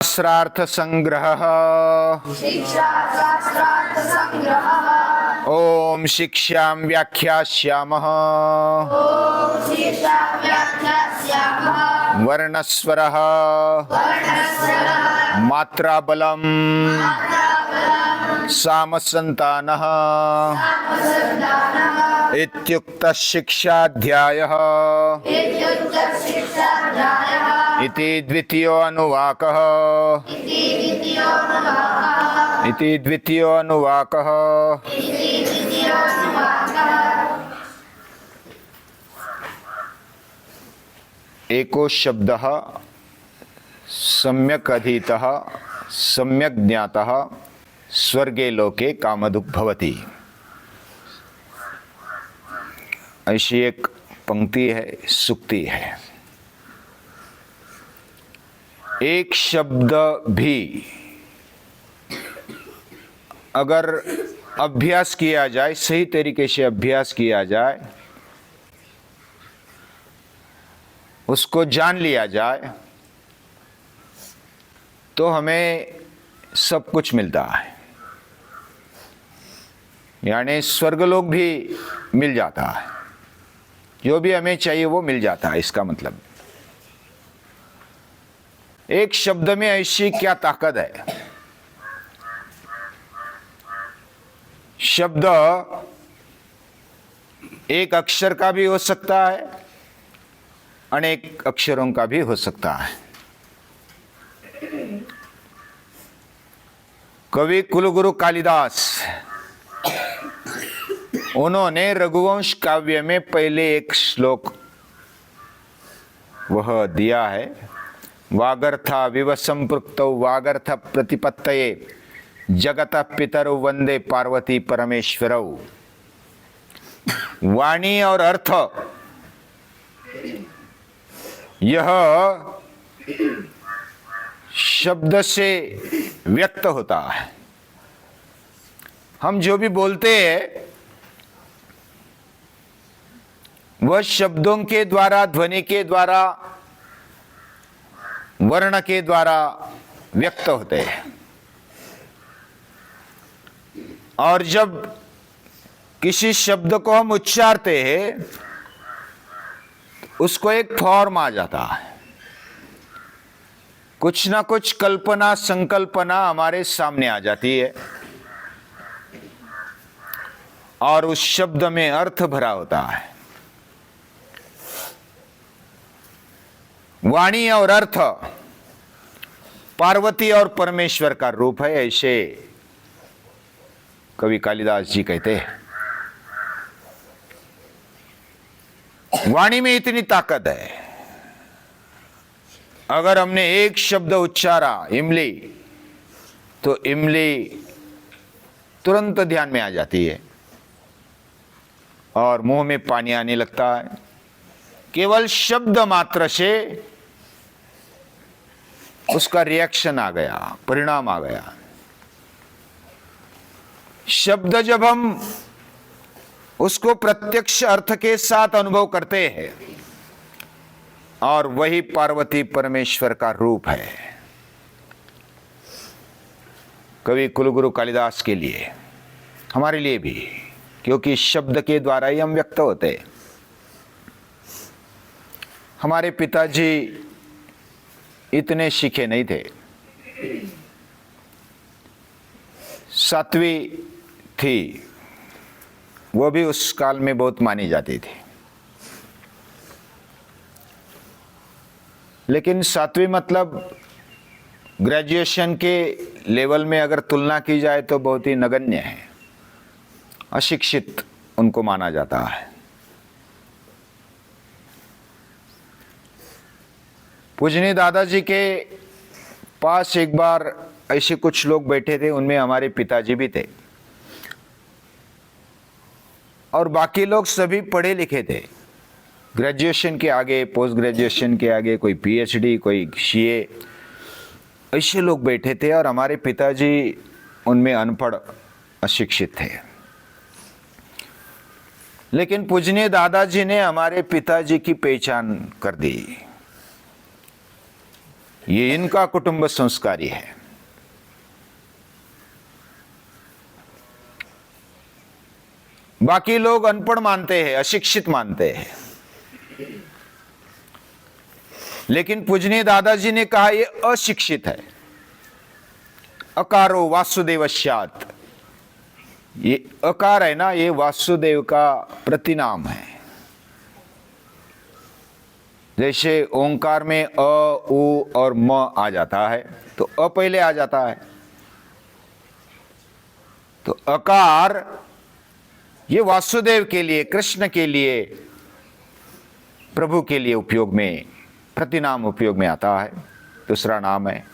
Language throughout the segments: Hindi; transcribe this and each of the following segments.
शास्त्रार्थ संग्रह। ओम शिक्षां व्याख्यास्यामः वर्णस्वरः मात्राबलं सामसन्तानः इत्युक्तः शिक्षाध्यायः इति द्वितीयो अनुवाकः। एको शब्दः सम्यक् अधीतः सम्यक् ज्ञातः स्वर्गे लोके कामधुक् भवति। ऐसी एक पंक्ति है, सूक्ति है। एक शब्द भी अगर अभ्यास किया जाए, सही तरीके से अभ्यास किया जाए, उसको जान लिया जाए, तो हमें सब कुछ मिलता है। यानी स्वर्गलोक भी मिल जाता है, जो भी हमें चाहिए वो मिल जाता है। इसका मतलब एक शब्द में ऐसी क्या ताकत है। शब्द एक अक्षर का भी हो सकता है, अनेक अक्षरों का भी हो सकता है। कवि कुलगुरु कालिदास, उन्होंने रघुवंश काव्य में पहले एक श्लोक वह दिया है, वागर्था विव संपृक्तौ वागर्थ प्रतिपत्तये जगत पितरौ वंदे पार्वती परमेश्वरौ। वाणी और अर्थ यह शब्द से व्यक्त होता है। हम जो भी बोलते हैं वह शब्दों के द्वारा, ध्वनि के द्वारा, वर्ण के द्वारा व्यक्त होते हैं। और जब किसी शब्द को हम उच्चारते हैं, उसको एक फॉर्म आ जाता है। कुछ ना कुछ कल्पना, संकल्पना हमारे सामने आ जाती है और उस शब्द में अर्थ भरा होता है। वाणी और अर्थ पार्वती और परमेश्वर का रूप है, ऐसे कवि कालिदास जी कहते हैं। वाणी में इतनी ताकत है, अगर हमने एक शब्द उच्चारा इमली, तो इमली तुरंत ध्यान में आ जाती है और मुंह में पानी आने लगता है। केवल शब्द मात्र से उसका रिएक्शन आ गया, परिणाम आ गया। शब्द जब हम उसको प्रत्यक्ष अर्थ के साथ अनुभव करते हैं, और वही पार्वती परमेश्वर का रूप है कवि कुलगुरु कालिदास के लिए, हमारे लिए भी, क्योंकि शब्द के द्वारा ही हम व्यक्त होते हैं। हमारे पिताजी इतने सीखे नहीं थे। 7वीं थी, वो भी उस काल में बहुत मानी जाती थी। लेकिन 7वीं मतलब ग्रेजुएशन के लेवल में अगर तुलना की जाए तो बहुत ही नगण्य है, अशिक्षित उनको माना जाता है। पूजनीय दादाजी के पास एक बार ऐसे कुछ लोग बैठे थे, उनमें हमारे पिताजी भी थे और बाकी लोग सभी पढ़े लिखे थे। ग्रेजुएशन के आगे, पोस्ट ग्रेजुएशन के आगे, कोई पीएचडी, कोई सीए, ऐसे लोग बैठे थे और हमारे पिताजी उनमें अनपढ़, अशिक्षित थे। लेकिन पूजनीय दादाजी ने हमारे पिताजी की पहचान कर दी। ये इनका कुटुंब संस्कारी है। बाकी लोग अनपढ़ मानते हैं, अशिक्षित मानते हैं, लेकिन पूजनीय दादाजी ने कहा ये अशिक्षित है। अकारो वासुदेवस्यात्, ये अकार है ना, ये वासुदेव का प्रतिनाम है। जैसे ओंकार में अ, उ और म आ जाता है तो अ पहले आ जाता है, तो अकार ये वासुदेव के लिए, कृष्ण के लिए, प्रभु के लिए उपयोग में, प्रतिनाम उपयोग में आता है, दूसरा नाम है।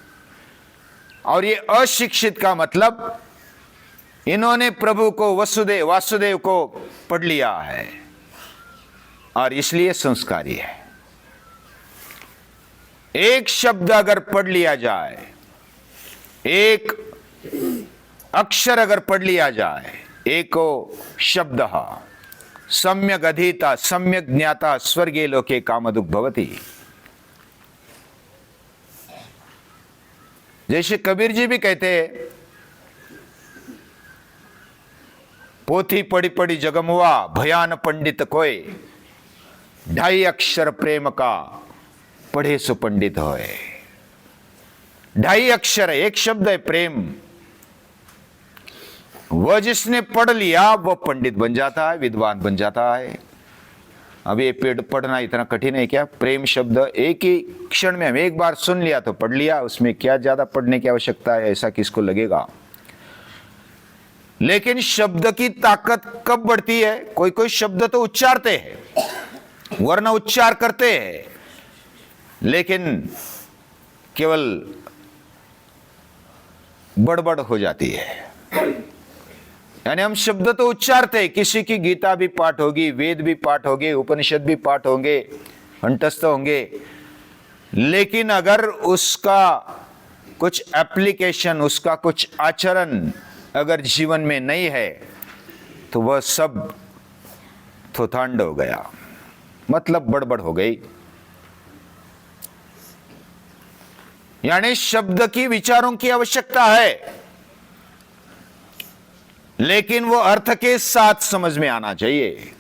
और ये अशिक्षित का मतलब इन्होंने प्रभु को वासुदेव को पढ़ लिया है और इसलिए संस्कारी है। एक शब्द अगर पढ़ लिया जाए, एक अक्षर अगर पढ़ लिया जाए, एको शब्द सम्यक अधीता सम्यक ज्ञाता स्वर्गे लोके कामदुक भवति। जैसे कबीर जी भी कहते हैं, पोथी पढ़ी पढ़ी जगमुआ भयान पंडित कोय, 2.5 अक्षर प्रेम का पढ़े सो पंडित होए। 2.5 अक्षर है, एक शब्द है प्रेम। वह जिसने पढ़ लिया वह पंडित बन जाता है, विद्वान बन जाता है। अब ये पढ़ना इतना कठिन है क्या? प्रेम शब्द एक ही क्षण में हम एक बार सुन लिया तो पढ़ लिया, उसमें क्या ज्यादा पढ़ने की आवश्यकता है, ऐसा किसको लगेगा? लेकिन शब्द की ताकत कब बढ़ती है? कोई कोई शब्द तो उच्चारते हैं, वर्ण उच्चार करते हैं, लेकिन केवल बड़बड़ हो जाती है। यानी हम शब्द तो उच्चारते हैं, किसी की गीता भी पाठ होगी, वेद भी पाठ होंगे, उपनिषद भी पाठ होंगे, कंठस्थ होंगे, लेकिन अगर उसका कुछ एप्लीकेशन, उसका कुछ आचरण अगर जीवन में नहीं है तो वह सब थोथांड हो गया, मतलब बड़बड़ हो गई। यानी शब्द की, विचारों की आवश्यकता है, लेकिन वो अर्थ के साथ समझ में आना चाहिए।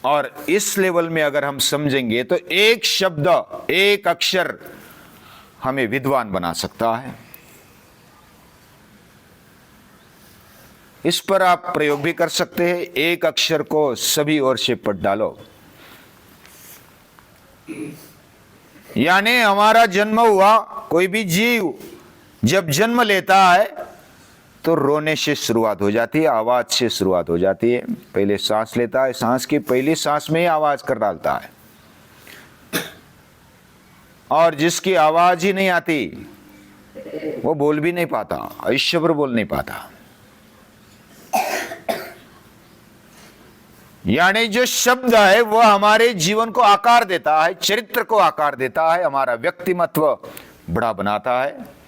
और इस लेवल में अगर हम समझेंगे तो एक शब्द, एक अक्षर हमें विद्वान बना सकता है। इस पर आप प्रयोग भी कर सकते हैं। एक अक्षर को सभी ओर से पढ़ डालो। यानी हमारा जन्म हुआ, कोई भी जीव जब जन्म लेता है तो रोने से शुरुआत हो जाती है, आवाज से शुरुआत हो जाती है। पहले सांस लेता है, सांस की पहली सांस में ही आवाज कर डालता है, और जिसकी आवाज ही नहीं आती वो बोल भी नहीं पाता, आयुष्य भर बोल नहीं पाता। यानी जो शब्द है वह हमारे जीवन को आकार देता है, चरित्र को आकार देता है, हमारा व्यक्तिमत्व बड़ा बनाता है।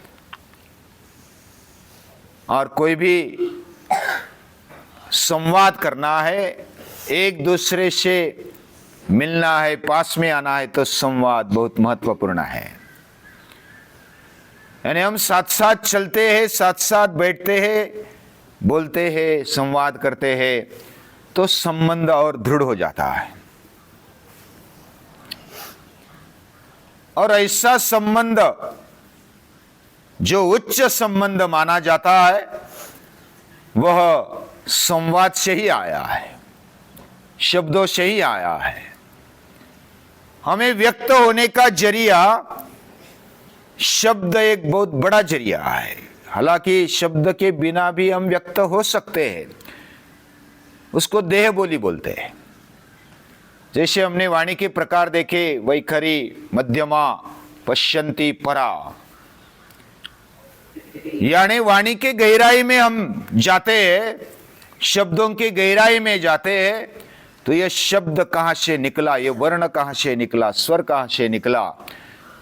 और कोई भी संवाद करना है, एक दूसरे से मिलना है, पास में आना है, तो संवाद बहुत महत्वपूर्ण है। यानी हम साथ साथ चलते हैं, साथ साथ बैठते हैं, बोलते हैं, संवाद करते हैं, तो संबंध और दृढ़ हो जाता है। और ऐसा संबंध जो उच्च संबंध माना जाता है वह संवाद से ही आया है, शब्दों से ही आया है। हमें व्यक्त होने का जरिया शब्द एक बहुत बड़ा जरिया है। हालांकि शब्द के बिना भी हम व्यक्त हो सकते हैं, उसको देह बोली बोलते हैं। जैसे हमने वाणी के प्रकार देखे, वैखरी, मध्यमा, पश्यंती, परा। यानी वाणी के गहराई में हम जाते हैं, शब्दों की गहराई में जाते हैं, तो यह शब्द कहां से निकला, यह वर्ण कहां से निकला, स्वर कहां से निकला,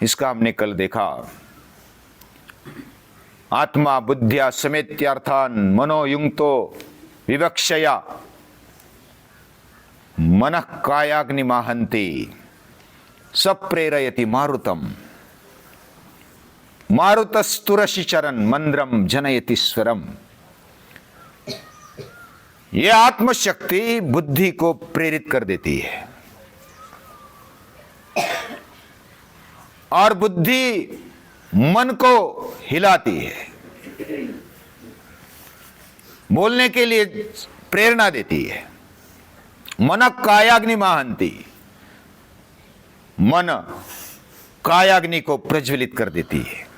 इसका हमने कल देखा। आत्मा बुद्ध्या समेत्यार्थान मनोयुक्तो विवक्षया मनः कायाग्निमाहन्ति सप्रेरयति मारुतम। मारुतस्तुरसी चरण मंद्रम जनयति स्वरम। यह आत्मशक्ति बुद्धि को प्रेरित कर देती है और बुद्धि मन को हिलाती है, बोलने के लिए प्रेरणा देती है। मन कायाग्नि महंती, मन कायाग्नि को प्रज्वलित कर देती है।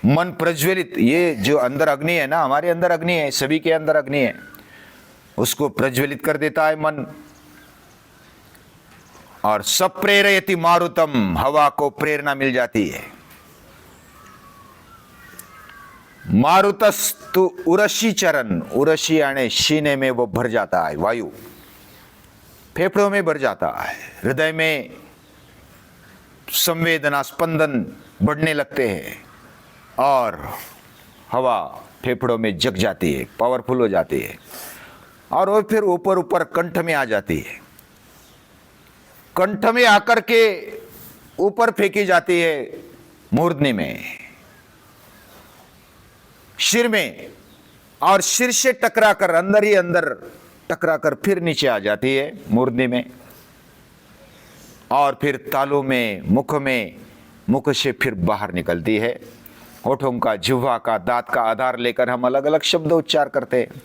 मन प्रज्वलित, ये जो अंदर अग्नि है ना, हमारे अंदर अग्नि है, सभी के अंदर अग्नि है, उसको प्रज्वलित कर देता है मन। और सप्रेरयति मारुतम, हवा को प्रेरणा मिल जाती है। मारुतस्तु उरसी चरण, उरसी यानी सीने में वो भर जाता है, वायु फेफड़ों में भर जाता है, हृदय में संवेदना स्पंदन बढ़ने लगते हैं और हवा फेफड़ों में जग जाती है, पावरफुल हो जाती है और वो फिर ऊपर ऊपर कंठ में आ जाती है। कंठ में आकर के ऊपर फेंकी जाती है मूर्धनि में, सिर में, और सिर से टकरा कर अंदर ही अंदर टकरा कर फिर नीचे आ जाती है मूर्धनि में और फिर तालू में, मुख से फिर बाहर निकलती है। होठों का, जिह्वा का, दांत का आधार लेकर हम अलग अलग शब्द उच्चार करते हैं।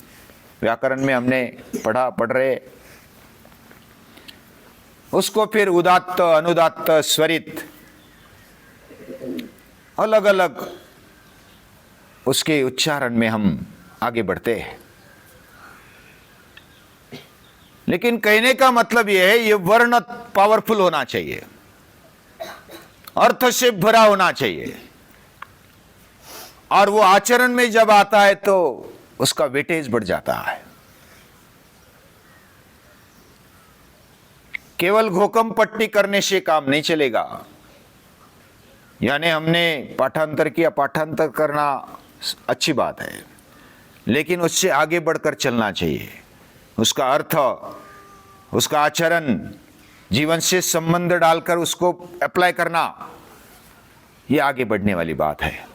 व्याकरण में हमने पढ़ रहे, उसको फिर उदात्त, अनुदात्त, स्वरित अलग अलग उसके उच्चारण में हम आगे बढ़ते हैं। लेकिन कहने का मतलब यह है, ये वर्ण पावरफुल होना चाहिए, अर्थ से भरा होना चाहिए और वो आचरण में जब आता है तो उसका वेटेज बढ़ जाता है। केवल घोकम पट्टी करने से काम नहीं चलेगा। यानी हमने पाठांतर किया, पाठांतर करना अच्छी बात है, लेकिन उससे आगे बढ़कर चलना चाहिए। उसका अर्थ, उसका आचरण, जीवन से संबंध डालकर उसको अप्लाई करना, यह आगे बढ़ने वाली बात है।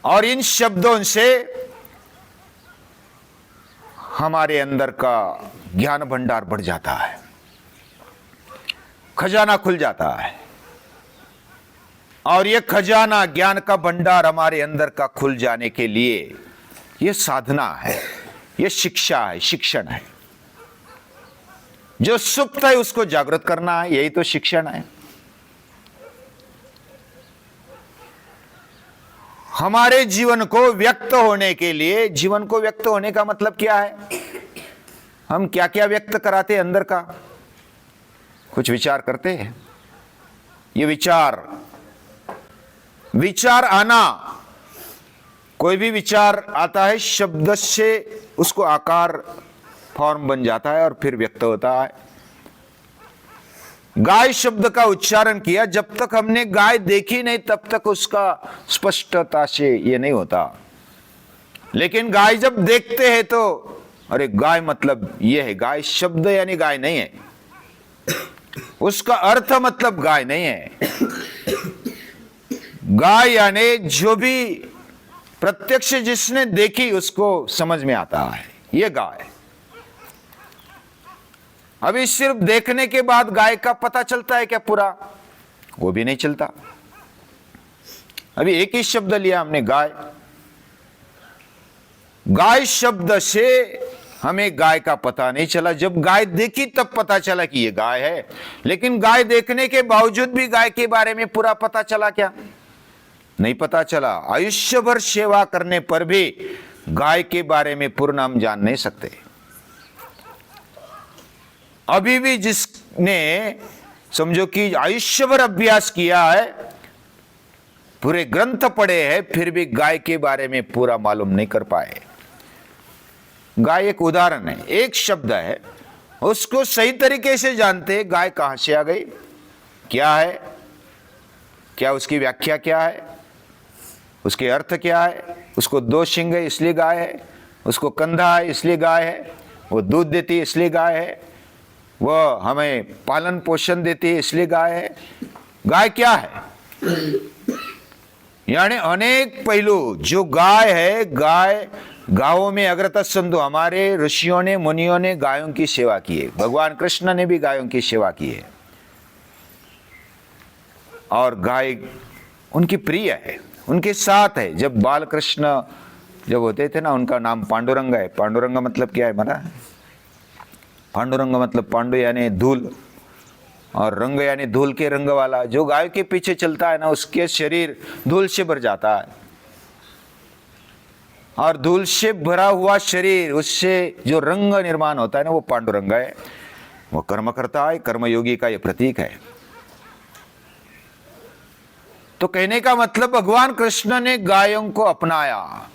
और इन शब्दों से हमारे अंदर का ज्ञान भंडार बढ़ जाता है, खजाना खुल जाता है। और यह खजाना, ज्ञान का भंडार हमारे अंदर का खुल जाने के लिए यह साधना है, यह शिक्षा है, शिक्षण है। जो सुप्त है उसको जागृत करना है, यही तो शिक्षण है। हमारे जीवन को व्यक्त होने के लिए, जीवन को व्यक्त होने का मतलब क्या है? हम क्या क्या व्यक्त कराते हैं अंदर का? कुछ विचार करते हैं। ये विचार आना, कोई भी विचार आता है शब्द से उसको आकार, फॉर्म बन जाता है और फिर व्यक्त होता है। गाय शब्द का उच्चारण किया, जब तक हमने गाय देखी नहीं तब तक उसका स्पष्टता से ये नहीं होता। लेकिन गाय जब देखते हैं तो अरे गाय मतलब ये है, गाय शब्द यानी गाय नहीं है, उसका अर्थ मतलब गाय नहीं है। गाय यानी जो भी प्रत्यक्ष जिसने देखी उसको समझ में आता है, ये गाय। अभी सिर्फ देखने के बाद गाय का पता चलता है क्या पूरा? वो भी नहीं चलता। अभी एक ही शब्द लिया हमने, गाय। गाय शब्द से हमें गाय का पता नहीं चला, जब गाय देखी तब पता चला कि ये गाय है। लेकिन गाय देखने के बावजूद भी गाय के बारे में पूरा पता चला क्या? नहीं पता चला। आयुष्य भर सेवा करने पर भी गाय के बारे में पूर्ण हम जान नहीं सकते। अभी भी जिसने समझो कि आयुष्य भर अभ्यास किया है, पूरे ग्रंथ पढ़े हैं, फिर भी गाय के बारे में पूरा मालूम नहीं कर पाए। गाय एक उदाहरण है, एक शब्द है, उसको सही तरीके से जानते गाय कहां से आ गई, क्या है, क्या उसकी व्याख्या क्या है, उसके अर्थ क्या है। उसको दो शिंग है इसलिए गाय है, उसको कंधा है इसलिए गाय है, वो दूध देती है इसलिए गाय है, वह हमें पालन पोषण देती है इसलिए गाय है, गाय क्या है? यानी अनेक पहलू जो गाय है, गाय गायों में अग्रता संतो, हमारे ऋषियों ने मुनियों ने गायों की सेवा की है, भगवान कृष्ण ने भी गायों की सेवा की है और गाय उनकी प्रिय है, उनके साथ है। जब बाल कृष्ण जब होते थे ना, उनका नाम पांडुरंग है। पांडुरंग मतलब क्या है माना? पांडुरंग मतलब पांडु यानी धूल और रंग यानी धूल के रंग वाला। जो गाय के पीछे चलता है ना, उसके शरीर धूल से भर जाता है और धूल से भरा हुआ शरीर, उससे जो रंग निर्माण होता है ना, वो पांडुरंग है। वो कर्म करता है, कर्मयोगी का ये प्रतीक है। तो कहने का मतलब भगवान कृष्ण ने गायों को अपनाया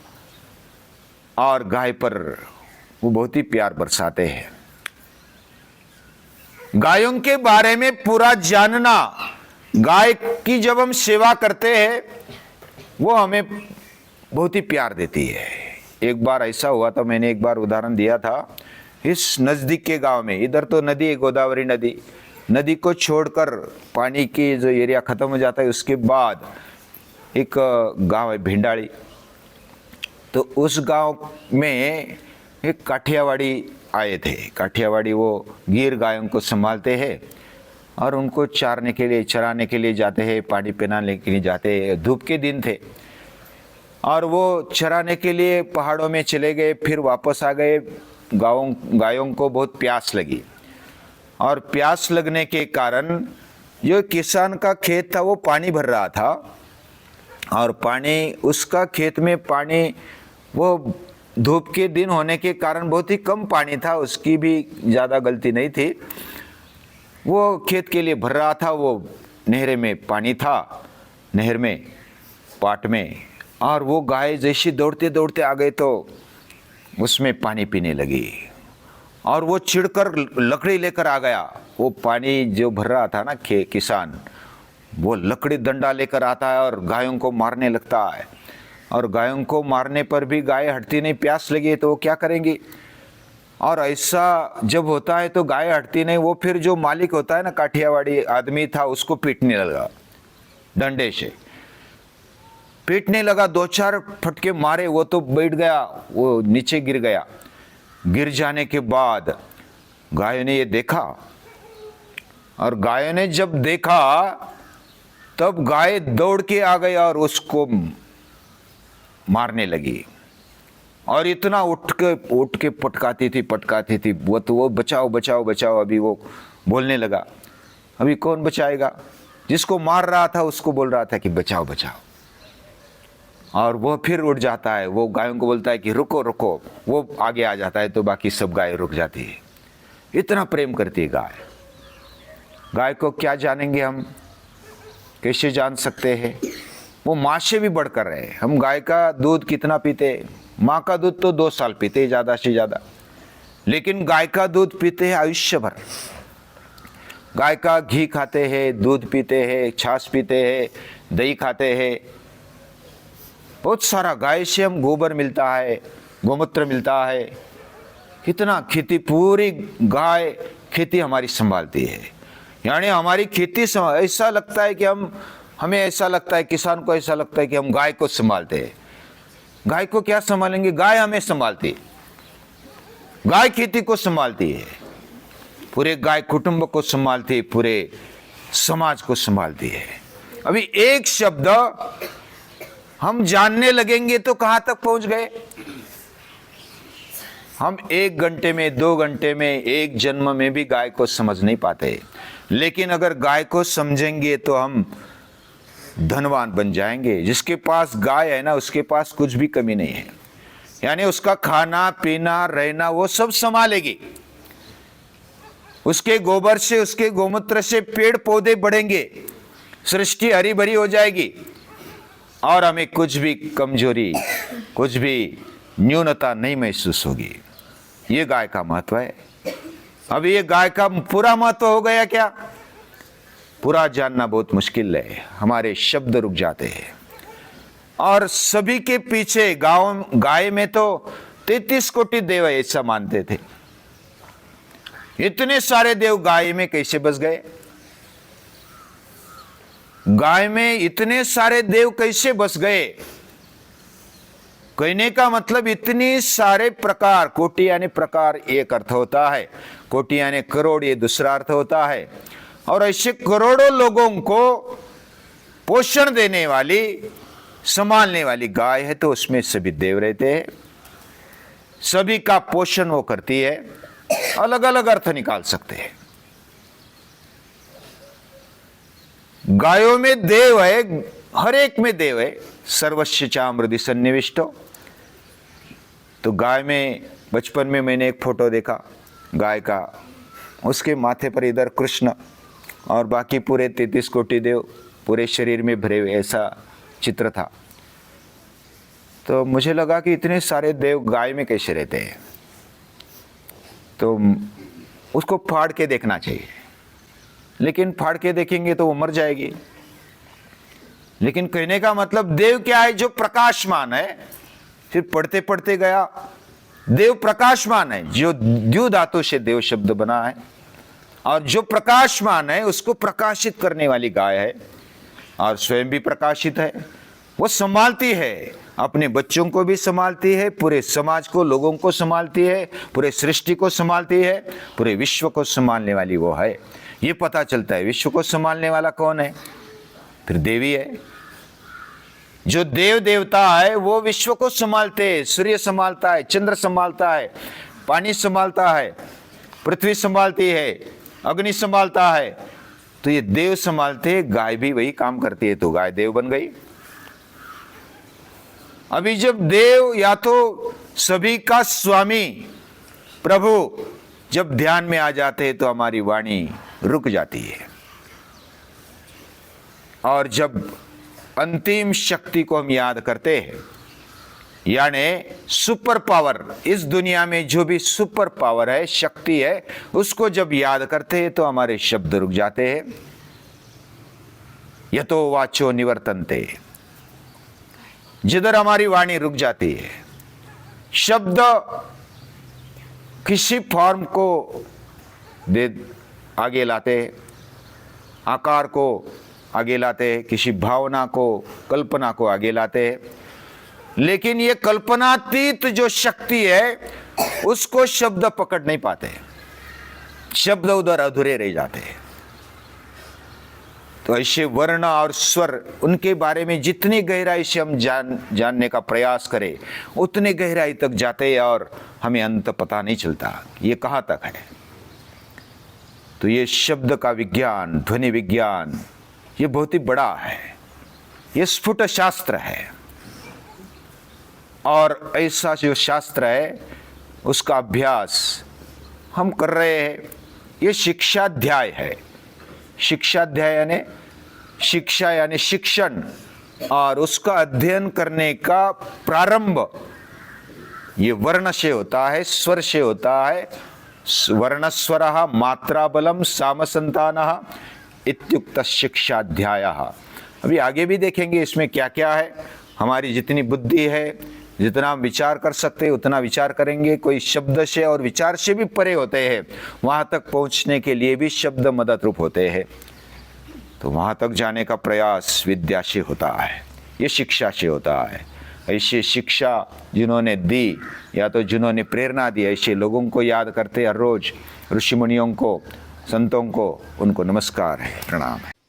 और गाय पर वो बहुत ही प्यार बरसाते हैं। गायों के बारे में पूरा जानना, गाय की जब हम सेवा करते हैं वो हमें बहुत ही प्यार देती है। एक बार ऐसा हुआ था, मैंने एक बार उदाहरण दिया था, इस नजदीक के गांव में, इधर तो नदी है गोदावरी नदी, नदी को छोड़कर पानी की जो एरिया खत्म हो जाता है, उसके बाद एक गांव है भिंडाली। तो उस गांव में एक काठियावाड़ी आए थे। काठियावाड़ी वो गिर गायों को संभालते हैं और उनको चारने के लिए, चराने के लिए जाते हैं, पानी पिलाने के लिए जाते हैं। धूप के दिन थे और वो चराने के लिए पहाड़ों में चले गए, फिर वापस आ गए। गायों को बहुत प्यास लगी और प्यास लगने के कारण जो किसान का खेत था वो पानी भर रहा था और पानी, उसका खेत में पानी, वो धूप के दिन होने के कारण बहुत ही कम पानी था, उसकी भी ज़्यादा गलती नहीं थी। वो खेत के लिए भर रहा था, वो नहर में पानी था, नहर में, पाट में, और वो गाय जैसे दौड़ते दौड़ते आ गए तो उसमें पानी पीने लगी और वो चिढ़कर लकड़ी लेकर आ गया। वो पानी जो भर रहा था ना किसान, वो लकड़ी डंडा लेकर आता है और गायों को मारने लगता है। और गायों को मारने पर भी गाय हटती नहीं, प्यास लगी तो वो क्या करेंगी? और ऐसा जब होता है तो गाय हटती नहीं। वो फिर जो मालिक होता है ना, काठियावाड़ी आदमी था, उसको पीटने लगा, डंडे से पीटने लगा। 2-4 फटके मारे, वो तो बैठ गया, वो नीचे गिर गया। गिर जाने के बाद गाय ने ये देखा और गाय ने जब देखा तब गाय दौड़ के आ गई और उसको मारने लगी और इतना उठ के पटकाती थी। वो तो वो बचाओ बचाओ बचाओ, अभी वो बोलने लगा। अभी कौन बचाएगा? जिसको मार रहा था उसको बोल रहा था कि बचाओ बचाओ, और वो फिर उठ जाता है। वो गायों को बोलता है कि रुको रुको, वो आगे आ जाता है तो बाकी सब गाय रुक जाती है। इतना प्रेम करती है गाय। गाय को क्या जानेंगे हम, कैसे जान सकते हैं? वो माँ से भी बढ़कर है। हम गाय का दूध कितना पीते हैं? माँ का दूध तो 2 साल पीते हैं ज़्यादा से ज़्यादा, लेकिन गाय का दूध पीते हैं आयुष्य भर। गाय का घी खाते हैं, दूध पीते हैं, छाछ पीते हैं, दही खाते हैं, बहुत सारा। गाय से हम गोबर मिलता है, गोमूत्र मिलता है, कितना खेती, पूरी गाय खेती हमारी संभालती है। यानी हमारी खेती ऐसा लगता है कि हमें ऐसा लगता है, किसान को ऐसा लगता है कि हम गाय को संभालते हैं। गाय को क्या संभालेंगे? गाय हमें संभालती है, गाय खेती को संभालती है, पूरे गाय कुटुंब को संभालती है, पूरे समाज को संभालती है। अभी एक शब्द हम जानने लगेंगे तो कहां तक पहुंच गए? हम 1 घंटे में, 2 घंटे में, 1 जन्म में भी गाय को समझ नहीं पाते। लेकिन अगर गाय को समझेंगे तो हम धनवान बन जाएंगे। जिसके पास गाय है ना, उसके पास कुछ भी कमी नहीं है। यानी उसका खाना पीना रहना वो सब संभालेगी। उसके गोबर से, उसके गोमूत्र से पेड़ पौधे बढ़ेंगे, सृष्टि हरी भरी हो जाएगी और हमें कुछ भी कमजोरी, कुछ भी न्यूनता नहीं महसूस होगी। ये गाय का महत्व है। अब ये गाय का पूरा महत्व हो गया क्या? पूरा जानना बहुत मुश्किल है, हमारे शब्द रुक जाते हैं। और सभी के पीछे गाय में तो 33 कोटि देव ऐसा मानते थे। इतने सारे देव गाय में कैसे बस गए? गाय में इतने सारे देव कैसे बस गए? कहने का मतलब इतनी सारे प्रकार, कोटि यानी प्रकार एक अर्थ होता है, कोटि यानी करोड़ ये दूसरा अर्थ होता है। और ऐसे करोड़ों लोगों को पोषण देने वाली, संभालने वाली गाय है, तो उसमें सभी देव रहते हैं, सभी का पोषण वो करती है। अलग अलग अर्थ निकाल सकते हैं। गायों में देव है, हर एक में देव है। सर्वस्य चामृदि सन्निविष्टो। तो गाय में बचपन में मैंने एक फोटो देखा गाय का, उसके माथे पर इधर कृष्ण और बाकी पूरे 33 कोटि देव पूरे शरीर में भरे हुए, ऐसा चित्र था। तो मुझे लगा कि इतने सारे देव गाय में कैसे रहते हैं, तो उसको फाड़ के देखना चाहिए। लेकिन फाड़ के देखेंगे तो वो मर जाएगी। लेकिन कहने का मतलब देव क्या है? जो प्रकाशमान है। फिर पढ़ते पढ़ते गया, देव प्रकाशमान है, जो द्यू धातु से देव शब्द बना है। और जो प्रकाशमान है उसको प्रकाशित करने वाली गाय है, और स्वयं भी प्रकाशित है। वो संभालती है, अपने बच्चों को भी संभालती है, पूरे समाज को, लोगों को संभालती है, पूरे सृष्टि को संभालती है, पूरे विश्व को संभालने वाली वो है। ये पता चलता है विश्व को संभालने वाला कौन है? फिर देवी है। जो देव देवता है वो विश्व को संभालते हैं। सूर्य संभालता है, चंद्र संभालता है, पानी संभालता है, पृथ्वी संभालती है, अग्नि संभालता है। तो ये देव संभालते हैं, गाय भी वही काम करती है, तो गाय देव बन गई। अभी जब देव या तो सभी का स्वामी प्रभु जब ध्यान में आ जाते हैं तो हमारी वाणी रुक जाती है। और जब अंतिम शक्ति को हम याद करते हैं, यानी सुपर पावर, इस दुनिया में जो भी सुपर पावर है, शक्ति है, उसको जब याद करते हैं तो हमारे शब्द रुक जाते हैं। यतो वाचो निवर्तन्ते, जिधर हमारी वाणी रुक जाती है, शब्द किसी फॉर्म को दे आगे लाते हैं, आकार को आगे लाते हैं, किसी भावना को, कल्पना को आगे लाते हैं। लेकिन ये कल्पनातीत जो शक्ति है उसको शब्द पकड़ नहीं पाते, शब्द उधर अधूरे रह जाते हैं। तो ऐसे वर्ण और स्वर, उनके बारे में जितनी गहराई से हम जानने का प्रयास करें उतनी गहराई तक जाते हैं और हमें अंत पता नहीं चलता ये कहाँ तक है। तो ये शब्द का विज्ञान, ध्वनि विज्ञान, ये बहुत ही बड़ा है, ये स्फुट शास्त्र है। और ऐसा जो शास्त्र है उसका अभ्यास हम कर रहे हैं। ये शिक्षाध्याय है। शिक्षाध्याय यानी शिक्षा यानी शिक्षण, और उसका अध्ययन करने का प्रारंभ ये वर्ण से होता है, स्वर से होता है। वर्णस्वरः मात्रा बलम सामसंतानः इत्युक्त शिक्षाध्यायः। अभी आगे भी देखेंगे इसमें क्या क्या है। हमारी जितनी बुद्धि है, जितना हम विचार कर सकते हैं उतना विचार करेंगे। कोई शब्द से और विचार से भी परे होते हैं, वहाँ तक पहुँचने के लिए भी शब्द मदद रूप होते हैं। तो वहाँ तक जाने का प्रयास विद्या से होता है, ये शिक्षा से होता है। ऐसे शिक्षा जिन्होंने दी या तो जिन्होंने प्रेरणा दी, ऐसे लोगों को याद करते हर रोज, ऋषि मुनियों को, संतों को, उनको नमस्कार है, प्रणाम है।